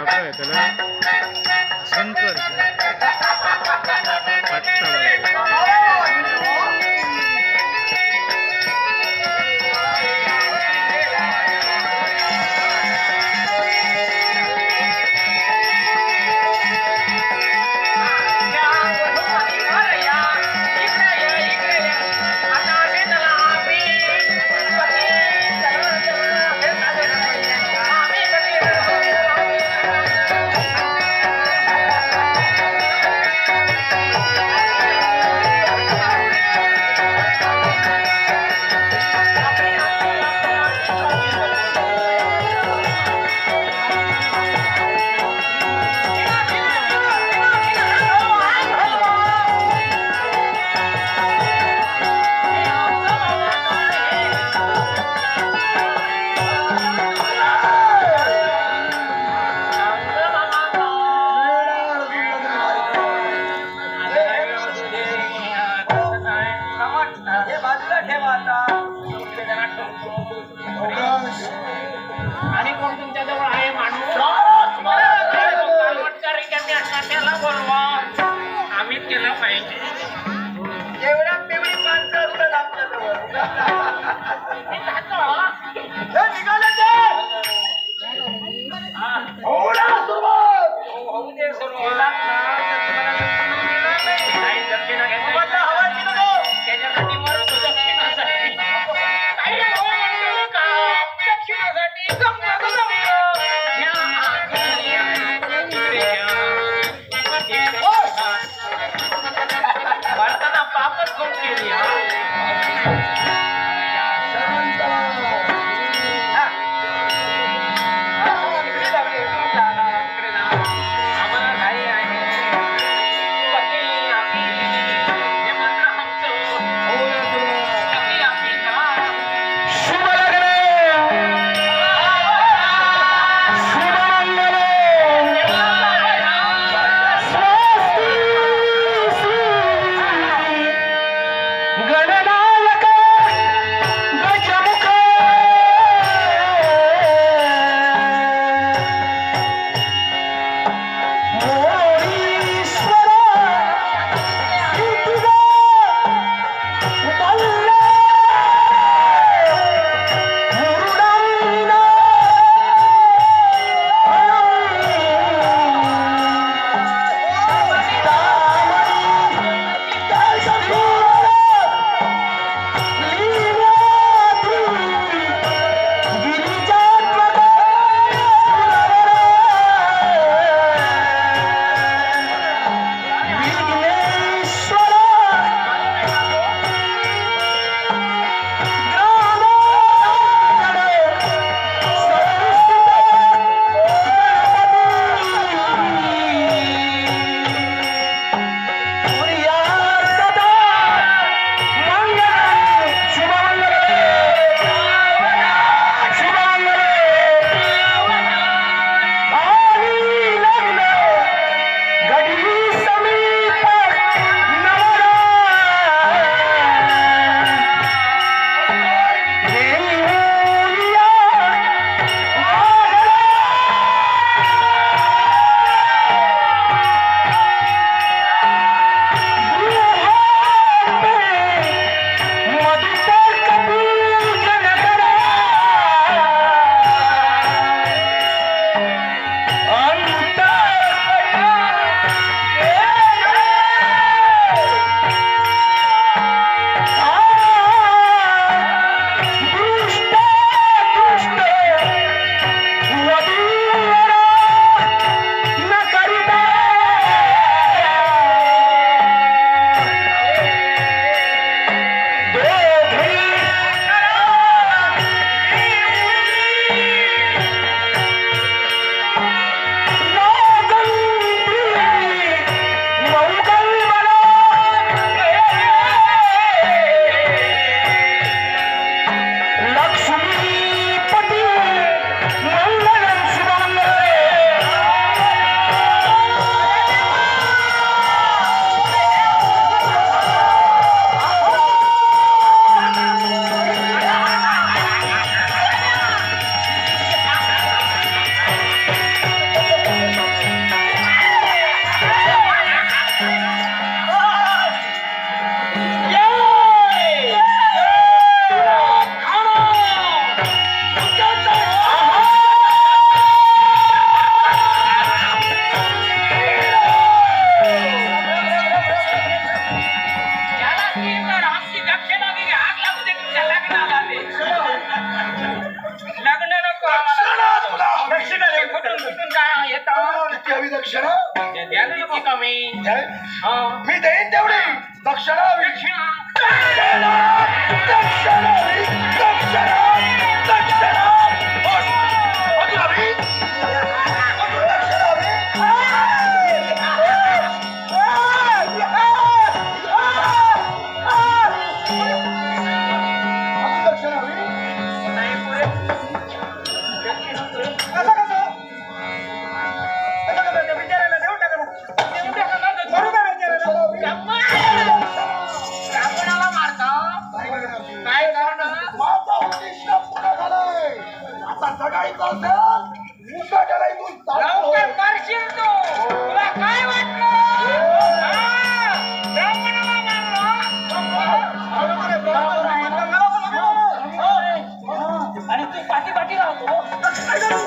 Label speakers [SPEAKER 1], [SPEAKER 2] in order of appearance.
[SPEAKER 1] बापरे त्याला शंकर
[SPEAKER 2] आणि कोण तुमच्या जवळ आहे माणूस त्याला बोलवा आम्ही केला पाहिजे एवढ्या तेवढी माणसं असतात आमच्या जवळ त्याच्यासाठी मरतो दक्षिणासाठी भारताना पापच खूप केली आम्हाला घाई आहे
[SPEAKER 3] दक्षिणा
[SPEAKER 2] द्याल इतकी कमी हा
[SPEAKER 3] मी देईन तेवढी दक्षिणा हवी.
[SPEAKER 2] दक्षिणा
[SPEAKER 3] दक्षिणा दक्षिणा हवी. दक्षिणा दक्षिणा अजून हवी. अजून दक्षिणा हवी. अजून दक्षिणा हवी.
[SPEAKER 2] नाही पुरे
[SPEAKER 3] कसं कसं त्या बिचाऱ्याला देऊन टाका ना.
[SPEAKER 2] देऊन टाका ना तर
[SPEAKER 3] करू का बिचाऱ्याला?
[SPEAKER 2] ब्राह्मणाला मारता काय कारण
[SPEAKER 3] माझा उद्दिष्ट पूर्ण झालाय. आता जगायचं असेल